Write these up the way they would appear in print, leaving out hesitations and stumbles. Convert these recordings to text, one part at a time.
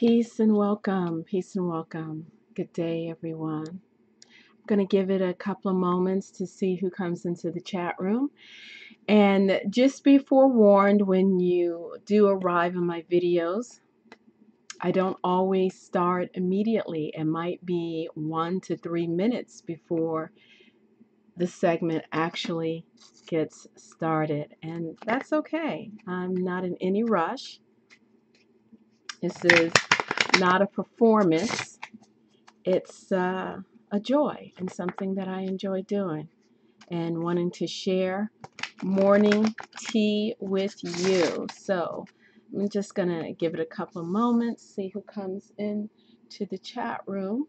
Peace and welcome. Peace and welcome. Good day, everyone. I'm going to give it a couple of moments to see who comes into the chat room. And just be forewarned, when you do arrive in my videos, I don't always start immediately. It might be 1 to 3 minutes before the segment actually gets started. And that's okay. I'm not in any rush. This is not a performance. It's a joy and something that I enjoy doing and wanting to share morning tea with you. So I'm just going to give it a couple of moments, see who comes in to the chat room,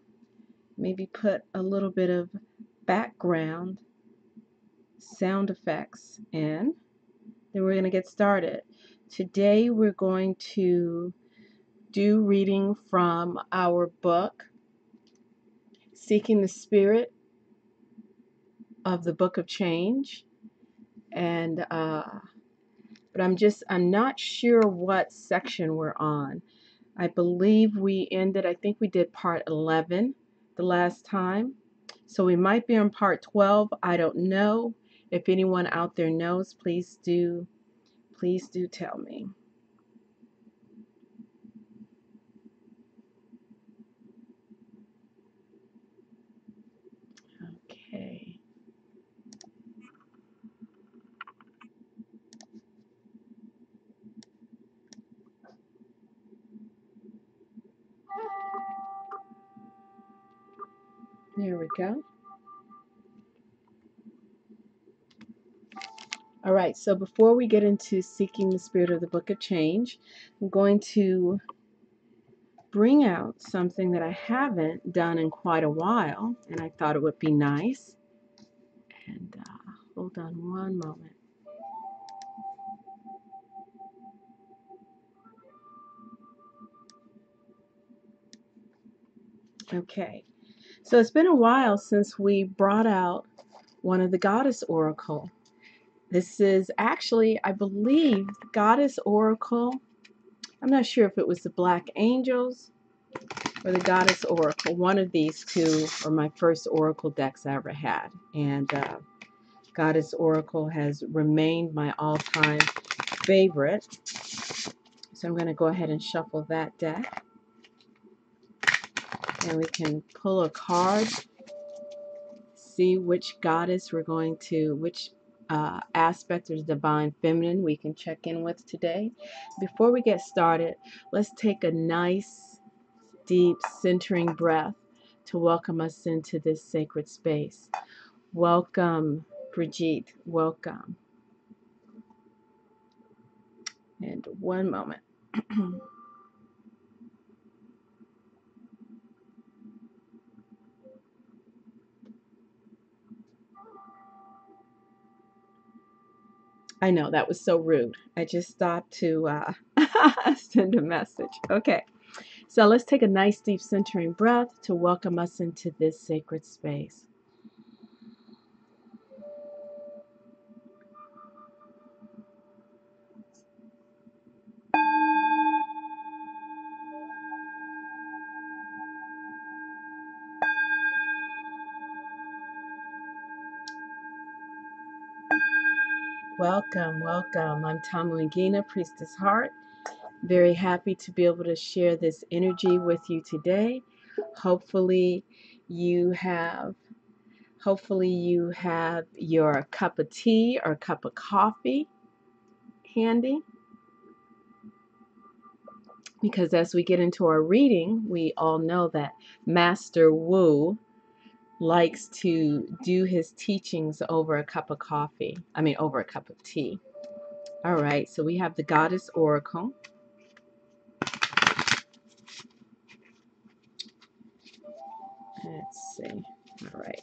maybe put a little bit of background sound effects in. Then we're going to get started. Today we're going to do reading from our book, Seeking the Spirit of the Book of Change. And but I'm not sure what section we're on. I believe I think we did part 11 the last time. So we might be on part 12. I don't know. If anyone out there knows, please do tell me. Okay. There we go. All right, so before we get into Seeking the Spirit of the Book of Change, I'm going to bring out something that I haven't done in quite a while, and I thought it would be nice. And hold on one moment. Okay, so it's been a while since we brought out one of the Goddess Oracle. This is actually, I believe, Goddess Oracle. I'm not sure if it was the Black Angels or the Goddess Oracle. One of these two are my first Oracle decks I ever had. And Goddess Oracle has remained my all-time favorite. So I'm going to go ahead and shuffle that deck. And we can pull a card, see which goddess we're going to, which aspect of the Divine Feminine we can check in with today. Before we get started, let's take a nice, deep, centering breath to welcome us into this sacred space. Welcome, Brigade. Welcome. And one moment. I know that was so rude. I just stopped to send a message. Okay, so let's take a nice deep centering breath to welcome us into this sacred space. Welcome, welcome. I'm Tamuingina, Priestess Heart. Very happy to be able to share this energy with you today. Hopefully you have your cup of tea or cup of coffee handy, because as we get into our reading, we all know that Master Wu likes to do his teachings over a cup of coffee. Over a cup of tea. All right, so we have the Goddess Oracle. Let's see. All right.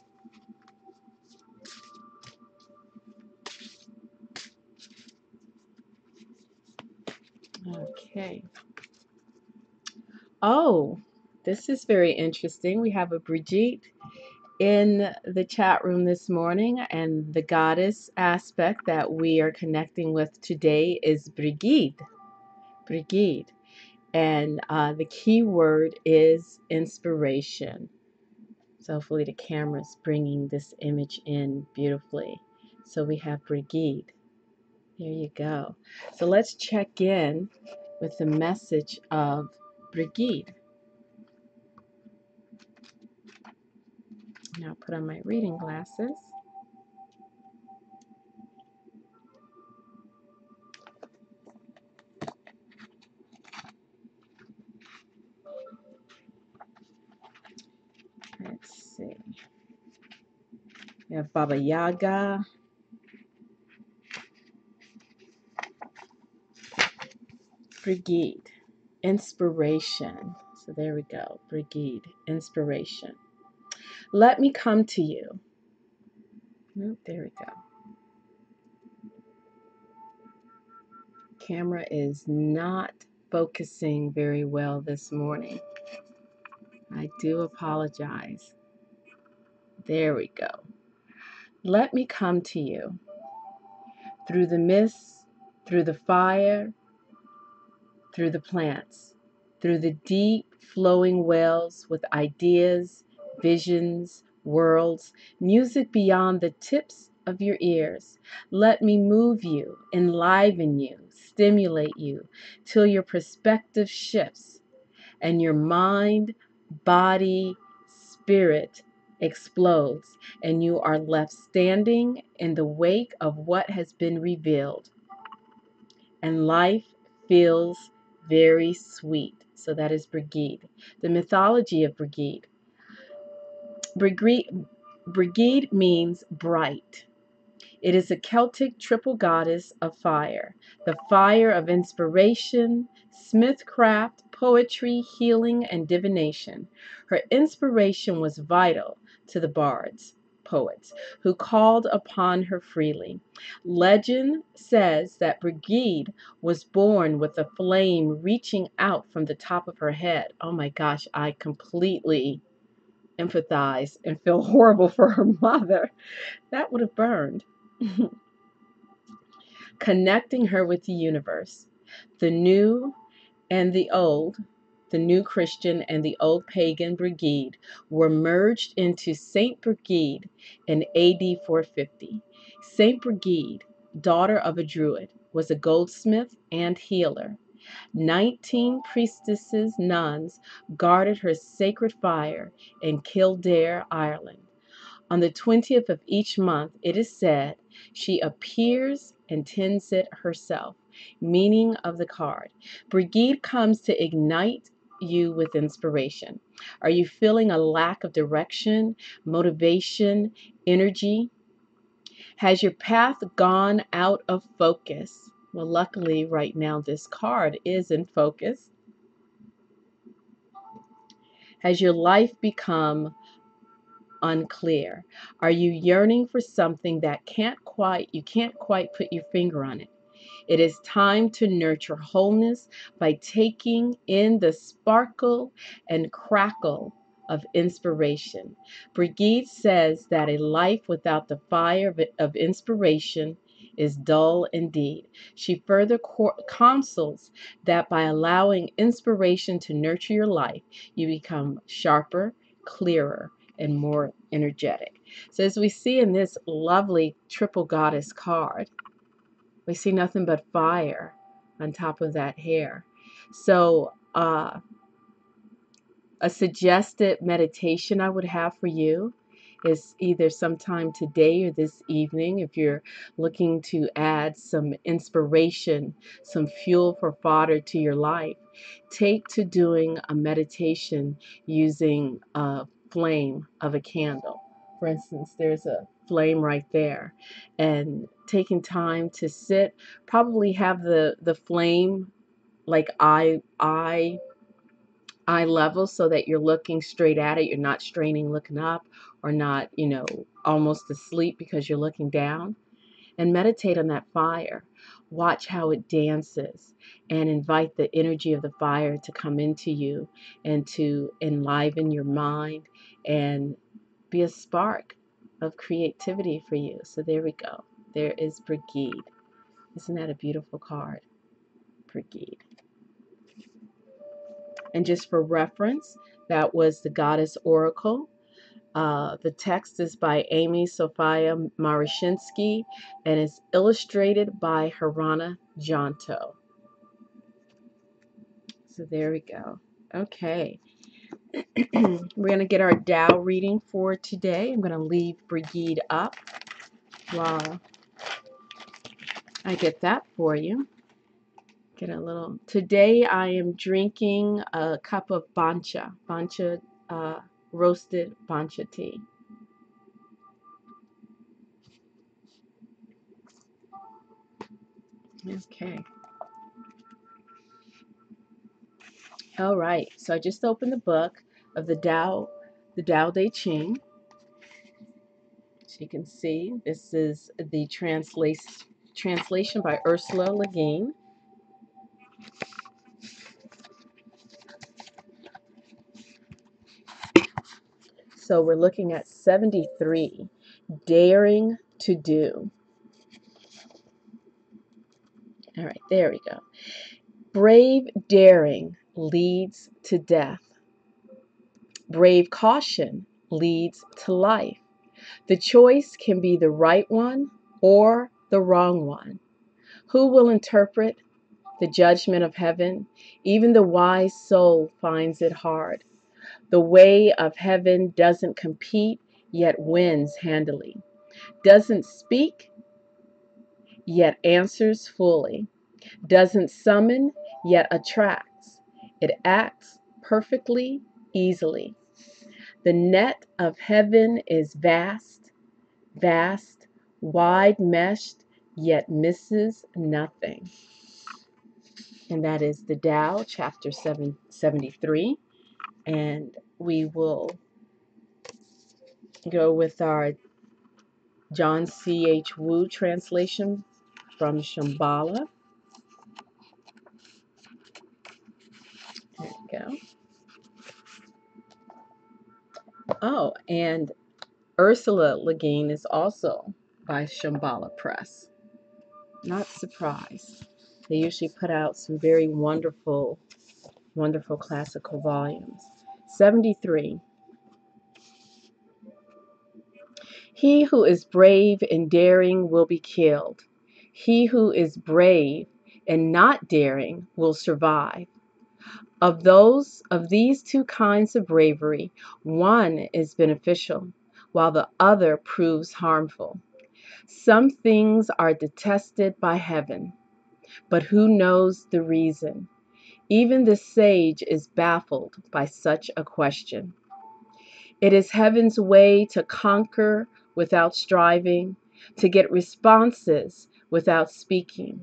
Okay. Oh, this is very interesting. We have a Brigitte in the chat room this morning, and the goddess aspect that we are connecting with today is Brigade. Brigade. And the key word is inspiration. So hopefully the camera's bringing this image in beautifully. So we have Brigade. There you go. So let's check in with the message of Brigade. Now put on my reading glasses. Let's see. We have Baba Yaga. Brigade. Inspiration. So there we go. Brigade. Inspiration. Let me come to you. There we go. Camera is not focusing very well this morning. I do apologize. There we go. Let me come to you through the mist, through the fire, through the plants, through the deep flowing wells with ideas, visions, worlds, music beyond the tips of your ears. Let me move you, enliven you, stimulate you till your perspective shifts and your mind, body, spirit explodes, and you are left standing in the wake of what has been revealed. And life feels very sweet. So that is Brigade. The mythology of Brigade. Brigade means bright. It is a Celtic triple goddess of fire, the fire of inspiration, smithcraft, poetry, healing, and divination. Her inspiration was vital to the bards, poets, who called upon her freely. Legend says that Brigade was born with a flame reaching out from the top of her head. Oh my gosh, I completely empathize and feel horrible for her mother. That would have burned. Connecting her with the universe, the new and the old, the new Christian and the old pagan Brigade were merged into Saint Brigade in AD 450. Saint Brigade, daughter of a druid, was a goldsmith and healer. 19 priestesses, nuns, guarded her sacred fire in Kildare, Ireland. On the 20th of each month, it is said, she appears and tends it herself. Meaning of the card. Brigade comes to ignite you with inspiration. Are you feeling a lack of direction, motivation, energy? Has your path gone out of focus? Well, luckily, right now, this card is in focus. Has your life become unclear? Are you yearning for something that you can't quite put your finger on it? It is time to nurture wholeness by taking in the sparkle and crackle of inspiration. Brigade says that a life without the fire of inspiration is dull indeed. She further counsels that by allowing inspiration to nurture your life, you become sharper, clearer, and more energetic. So as we see in this lovely triple goddess card, we see nothing but fire on top of that hair. So a suggested meditation I would have for you is either sometime today or this evening if you're looking to add some inspiration, some fuel for fodder to your life. Take to doing a meditation using a flame of a candle. For instance, there's a flame right there, and taking time to sit, probably have the flame like eye level so that you're looking straight at it. You're not straining looking up or not, almost asleep because you're looking down. And meditate on that fire. Watch how it dances and invite the energy of the fire to come into you and to enliven your mind and be a spark of creativity for you. So there we go. There is Brigade. Isn't that a beautiful card? Brigade. And just for reference, that was the Goddess Oracle. The text is by Amy Sophia Marashinsky and is illustrated by Harana Janto. So there we go. Okay. We're going to get our Tao reading for today. I'm going to leave Brigade up while I get that for you. Get a little. Today I am drinking a cup of bancha, roasted bancha tea. Okay. All right. So I just opened the book of the Tao Te Ching. So you can see this is the translation by Ursula Le Guin. So we're looking at 73, daring to do. All right, there we go. Brave daring leads to death. Brave caution leads to life. The choice can be the right one or the wrong one. Who will interpret the judgment of heaven? Even the wise soul finds it hard. The way of heaven doesn't compete, yet wins handily. Doesn't speak, yet answers fully. Doesn't summon, yet attracts. It acts perfectly, easily. The net of heaven is vast, vast, wide meshed, yet misses nothing. And that is the Tao, chapter 73. And we will go with our John C.H. Wu translation from Shambhala. There we go. Oh, and Ursula Le Guin is also by Shambhala Press. Not surprised. They usually put out some very wonderful, wonderful classical volumes. 73. He who is brave and daring will be killed. He who is brave and not daring will survive. Of these two kinds of bravery, one is beneficial, while the other proves harmful. Some things are detested by heaven, but who knows the reason? Even the sage is baffled by such a question. It is heaven's way to conquer without striving, to get responses without speaking,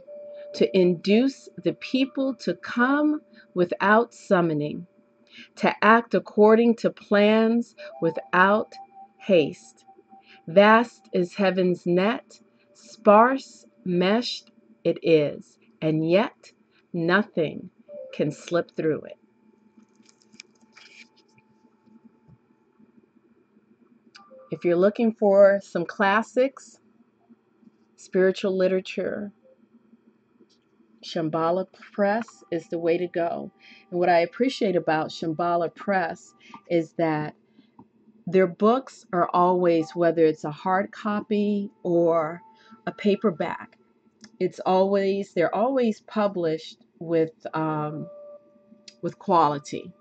to induce the people to come without summoning, to act according to plans without haste. Vast is heaven's net, sparse, meshed it is, and yet nothing can slip through it. If you're looking for some classics, spiritual literature, Shambhala Press is the way to go. And what I appreciate about Shambhala Press is that their books are always, whether it's a hard copy or a paperback, they're always published with quality.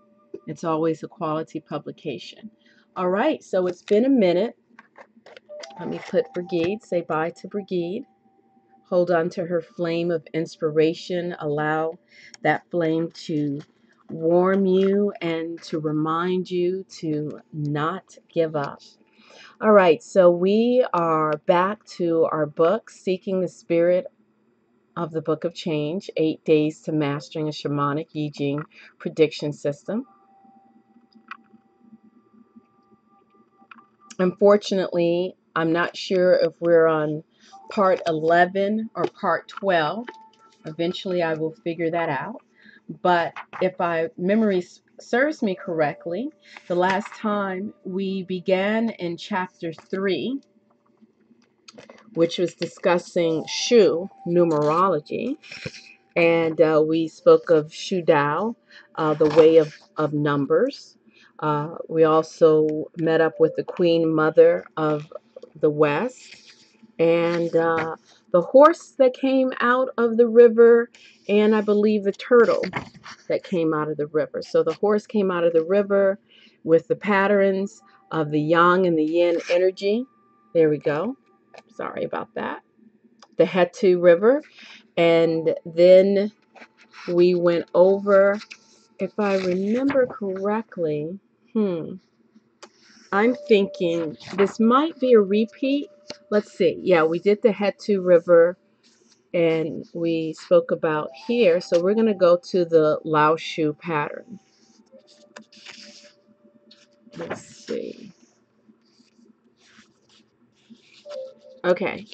It's always a quality publication. All right, so it's been a minute. Let me put Brigade, say bye to Brigade. Hold on to her flame of inspiration. Allow that flame to warm you and to remind you to not give up. All right, so we are back to our book, Seeking the Spirit of the Book of Change, 8 Days to Mastering a Shamanic I Ching Prediction System. Unfortunately, I'm not sure if we're on part 11 or part 12. Eventually, I will figure that out. But if my memory serves me correctly, the last time we began in chapter 3, which was discussing Shu, numerology. And we spoke of Shu Dao, the way of numbers. We also met up with the Queen Mother of the West, and the horse that came out of the river, and I believe the turtle that came out of the river. So the horse came out of the river with the patterns of the yang and the yin energy. There we go. Sorry about that. The Hetu River. And then we went over, if I remember correctly, I'm thinking this might be a repeat. Let's see. Yeah, we did the Hetu River and we spoke about here. So we're going to go to the Lao Shu pattern. Let's see. Okay.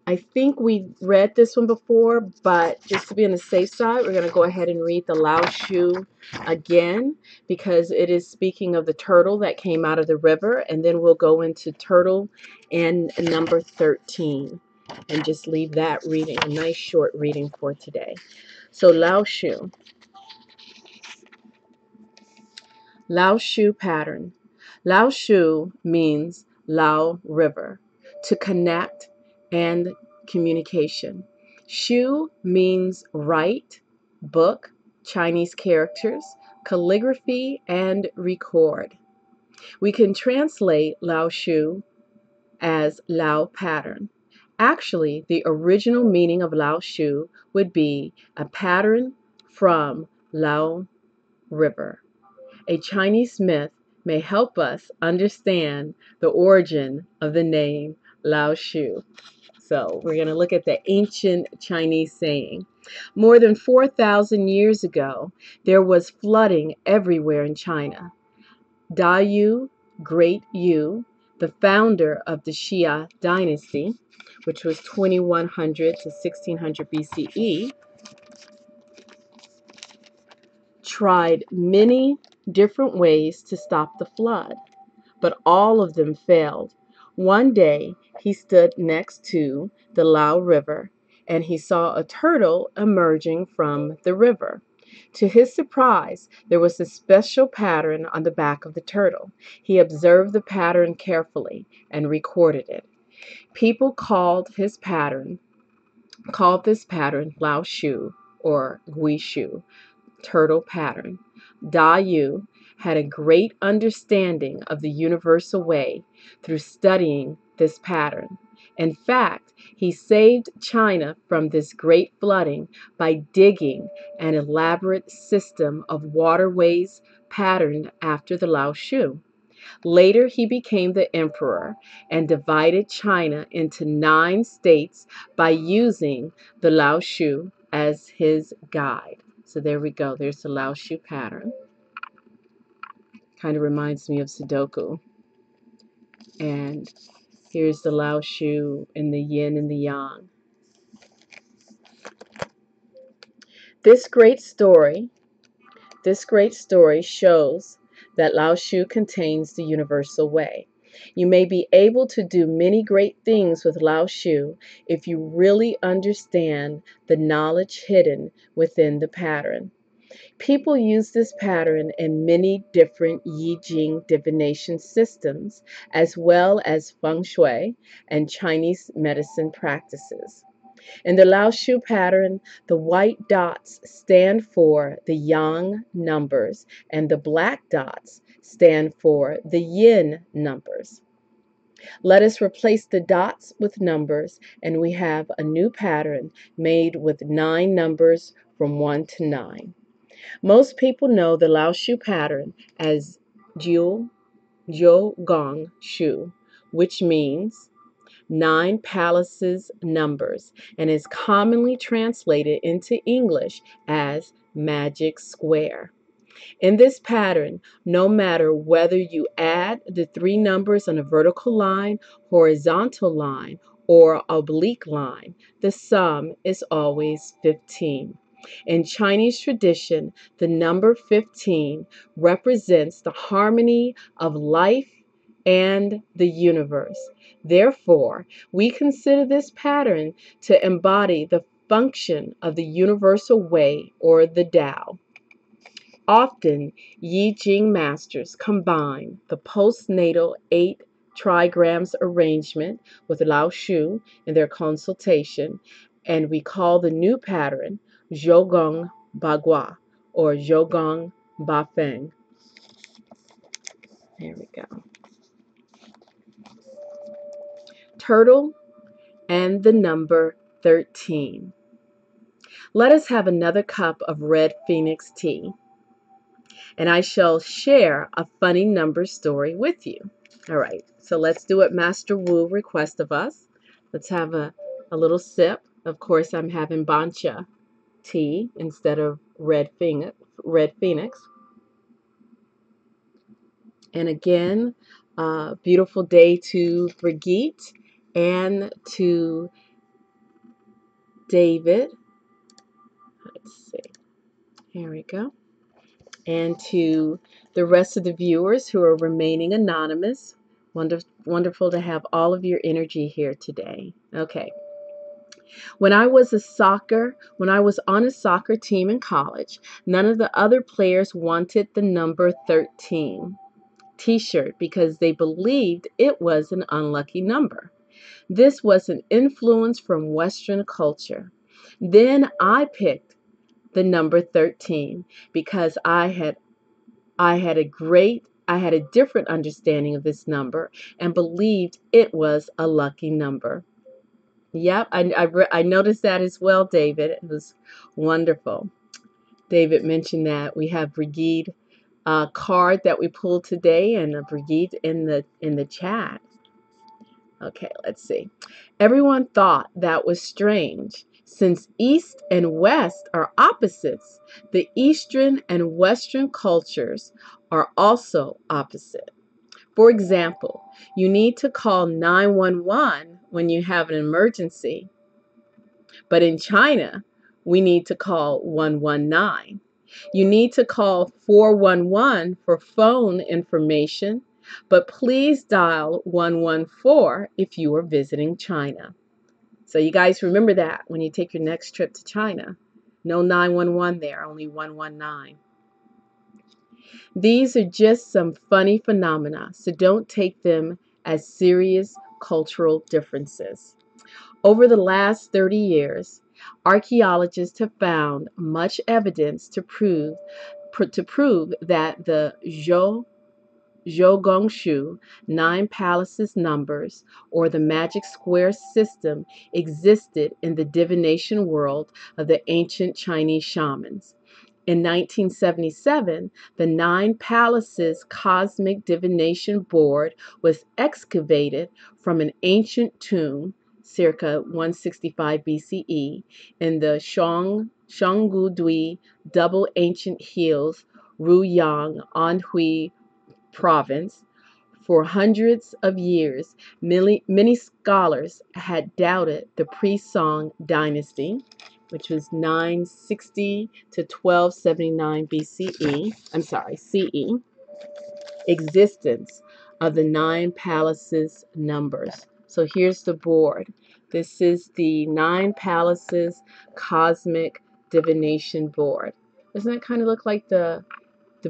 I think we read this one before, but just to be on the safe side, we're going to go ahead and read the Lao Shu again because it is speaking of the turtle that came out of the river, and then we'll go into turtle and number 13 and just leave that reading, a nice short reading for today. So Lao Shu. Lao Shu pattern. Lao Shu means Lao River, to connect and communication. Shu means write, book, Chinese characters, calligraphy, and record. We can translate Lao Shu as Lao pattern. Actually, the original meaning of Lao Shu would be a pattern from Lao River. A Chinese myth may help us understand the origin of the name Lao Shu. So we're going to look at the ancient Chinese saying. More than 4,000 years ago, there was flooding everywhere in China. Da Yu, Great Yu, the founder of the Xia dynasty, which was 2100 to 1600 BCE, tried many different ways to stop the flood, but all of them failed. One day, he stood next to the Lao River, and he saw a turtle emerging from the river. To his surprise, there was a special pattern on the back of the turtle. He observed the pattern carefully and recorded it. People called this pattern Lao Shu or Gui Shu, turtle pattern. Da Yu had a great understanding of the universal way through studying this pattern. In fact, he saved China from this great flooding by digging an elaborate system of waterways patterned after the Lao Shu. Later, he became the emperor and divided China into 9 states by using the Lao Shu as his guide. So there we go. There's the Lao Shu pattern. Kind of reminds me of Sudoku. And here's the Lao Shu in the yin and the yang. This great story shows that Lao Shu contains the universal way. You may be able to do many great things with Lao Shu if you really understand the knowledge hidden within the pattern. People use this pattern in many different Yi Jing divination systems, as well as feng shui and Chinese medicine practices. In the Lao Shu pattern, the white dots stand for the yang numbers, and the black dots stand for the yin numbers. Let us replace the dots with numbers, and we have a new pattern made with 9 numbers from 1 to 9. Most people know the Lao Shu pattern as Jiu Gong Shu, which means 9 palaces numbers, and is commonly translated into English as magic square. In this pattern, no matter whether you add the 3 numbers on a vertical line, horizontal line, or oblique line, the sum is always 15. In Chinese tradition, the number 15 represents the harmony of life and the universe. Therefore, we consider this pattern to embody the function of the universal way or the Tao. Often, Yi Jing masters combine the postnatal 8 trigrams arrangement with Lao Shu in their consultation, and we call the new pattern Zhougong Bagua or Zhougong Bafeng. There we go. Turtle and the number 13. Let us have another cup of red phoenix tea, and I shall share a funny number story with you. All right, so let's do what Master Wu requests of us. Let's have a little sip. Of course, I'm having bancha tea instead of red phoenix. And again, beautiful day to Brigade and to David. Let's see. Here we go. And to the rest of the viewers who are remaining anonymous. Wonderful to have all of your energy here today. Okay. When I was on a soccer team in college, none of the other players wanted the number 13 t-shirt because they believed it was an unlucky number. This was an influence from Western culture. Then I picked the number 13 because I had a different understanding of this number and believed it was a lucky number. Yep, I noticed that as well, David. It was wonderful. David mentioned that we have Brigade card that we pulled today, and a Brigade in the chat. Okay, let's see. Everyone thought that was strange. Since East and West are opposites, the Eastern and Western cultures are also opposite. For example, you need to call 911 when you have an emergency, but in China, we need to call 119. You need to call 411 for phone information, but please dial 114 if you are visiting China. So you guys remember that when you take your next trip to China. No 911 there, only 119. These are just some funny phenomena, so don't take them as serious cultural differences. Over the last 30 years, archaeologists have found much evidence to prove that the Zhou 9 palaces numbers, or the magic square system, existed in the divination world of the ancient Chinese shamans. In 1977, the 9 Palaces Cosmic Divination Board was excavated from an ancient tomb, circa 165 BCE, in the Shangudui Double Ancient Hills, Ruyang, Anhui Province. For hundreds of years, many scholars had doubted the Pre-Song dynasty, which was 960 to 1279 CE, existence of the 9 palaces numbers. So here's the board. This is the 9 palaces cosmic divination board. Doesn't that kind of look like the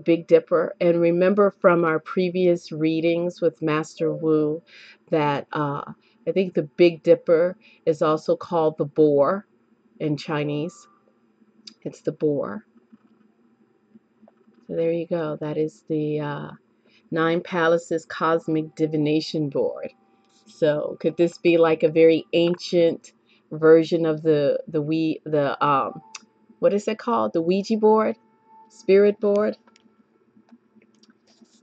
Big Dipper? And remember from our previous readings with Master Wu that I think the Big Dipper is also called the boar in Chinese. It's the boar. So there you go. That is the 9 Palaces Cosmic Divination Board. So could this be like a very ancient version of the what is it called? The Ouija board? Spirit board?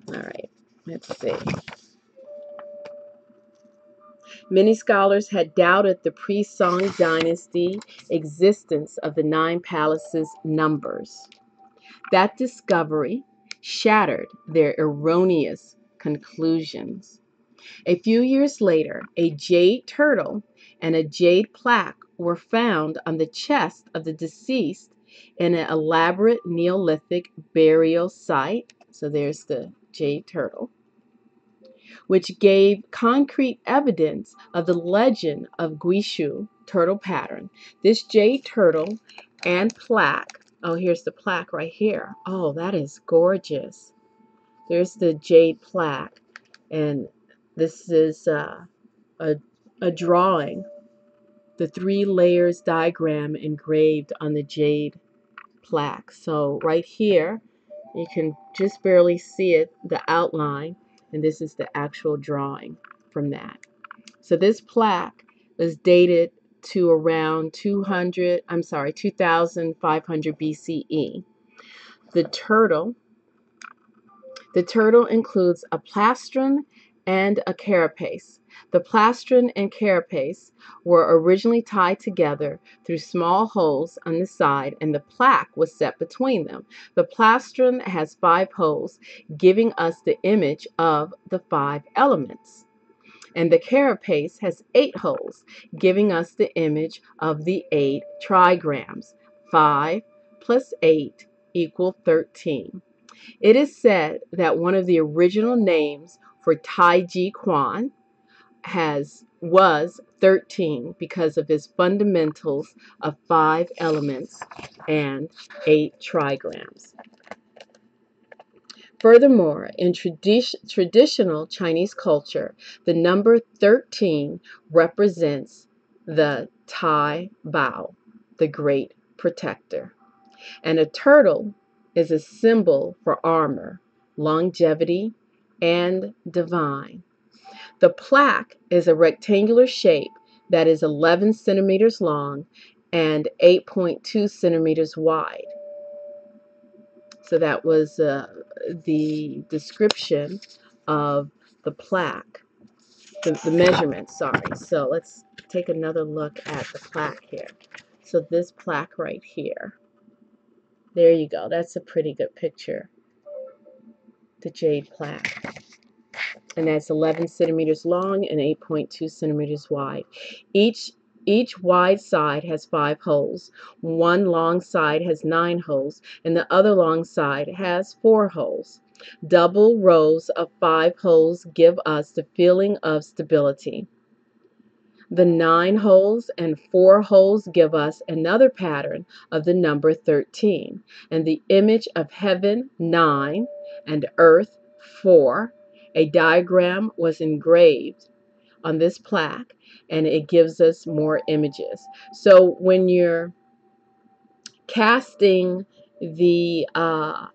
All right, let's see. Many scholars had doubted the pre-Song dynasty existence of the 9 palaces numbers. That discovery shattered their erroneous conclusions. A few years later, a jade turtle and a jade plaque were found on the chest of the deceased in an elaborate Neolithic burial site. So there's the jade turtle. which gave concrete evidence of the legend of Guishu turtle pattern. This jade turtle and plaque, oh, here's the plaque right here. Oh, that is gorgeous. There's the jade plaque, and this is a drawing, the 3 layers diagram engraved on the jade plaque. So right here, you can just barely see it, the outline, and this is the actual drawing from that. So this plaque was dated to around 2500 BCE. The turtle includes a plastron and a carapace. The plastron and carapace were originally tied together through small holes on the side, and the plaque was set between them. The plastron has 5 holes, giving us the image of the 5 elements. And the carapace has 8 holes, giving us the image of the 8 trigrams. 5 plus 8 equal 13. It is said that one of the original names for Taiji Quan was 13 because of his fundamentals of 5 elements and 8 trigrams. Furthermore, in traditional Chinese culture, the number 13 represents the Tai Bao, the great protector. And a turtle is a symbol for armor, longevity, and divine. The plaque is a rectangular shape that is 11 centimeters long and 8.2 centimeters wide. So that was the description of the plaque, the measurement, sorry. So let's take another look at the plaque here. So this plaque right here, there you go. That's a pretty good picture, the jade plaque. And that's 11 centimeters long and 8.2 centimeters wide. Each wide side has 5 holes. One long side has 9 holes, and the other long side has 4 holes. Double rows of 5 holes give us the feeling of stability. The 9 holes and 4 holes give us another pattern of the number 13, and the image of heaven 9 and earth 4. A diagram was engraved on this plaque, and it gives us more images. So when you're casting the I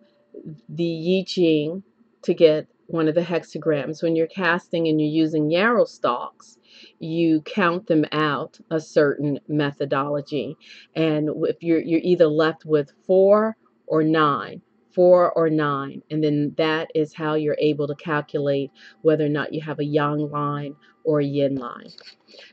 Ching to get one of the hexagrams, when you're casting and you're using yarrow stalks, you count them out a certain methodology, and if you're either left with 4 or 9. 4 or 9, and then that is how you're able to calculate whether or not you have a yang line or a yin line.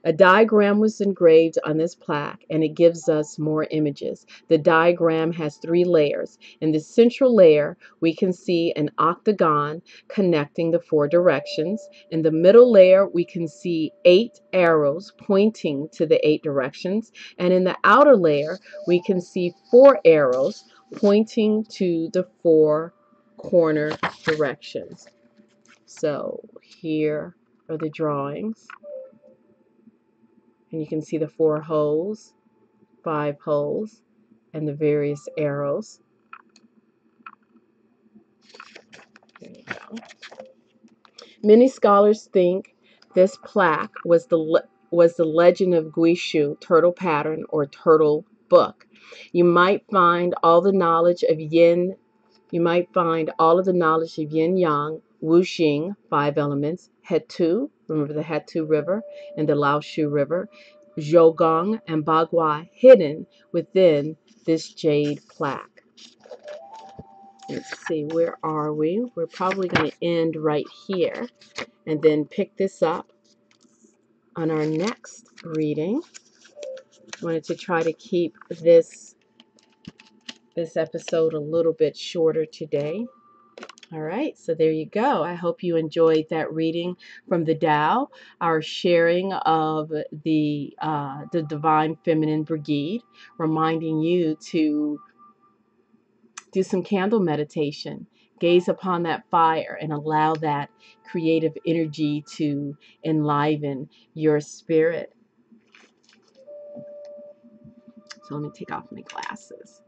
A diagram was engraved on this plaque, and it gives us more images. The diagram has 3 layers. In the central layer, we can see an octagon connecting the 4 directions. In the middle layer, we can see 8 arrows pointing to the 8 directions. And in the outer layer, we can see 4 arrows pointing to the 4 corner directions. So here are the drawings. And you can see the 4 holes, 5 holes, and the various arrows. There you go. Many scholars think this plaque was the legend of Guishu turtle pattern or turtle book. You might find all the knowledge of yin. You might find all of the knowledge of yin yang, wuxing, 5 elements, Hetu, remember the Hetu River and the Lao Shu River, Zhougong and Bagua hidden within this jade plaque. Let's see, where are we? We're probably going to end right here and then pick this up on our next reading. I wanted to try to keep this episode a little bit shorter today. All right, so there you go. I hope you enjoyed that reading from the Tao, our sharing of the Divine Feminine Brigade, reminding you to do some candle meditation, Gaze upon that fire and allow that creative energy to enliven your spirit. So let me take off my glasses.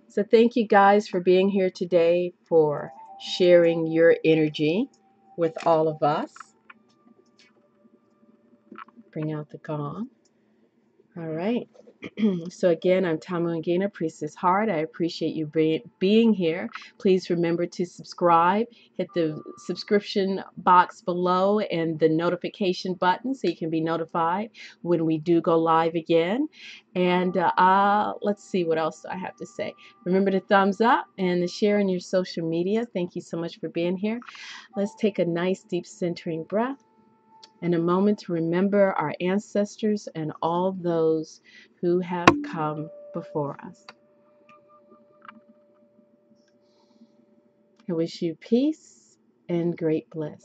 So thank you guys for being here today, for sharing your energy with all of us. Bring out the gong. All right. So again, I'm Tamu Ngina, Priestess Heart. I appreciate you being here. Please remember to subscribe. Hit the subscription box below and the notification button so you can be notified when we do go live again. And let's see what else I have to say. Remember to thumbs up and to share in your social media. Thank you so much for being here. Let's take a nice deep centering breath. And a moment to remember our ancestors and all those who have come before us. I wish you peace and great bliss.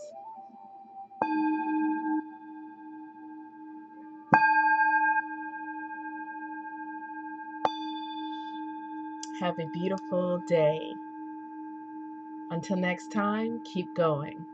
Have a beautiful day. Until next time, keep going.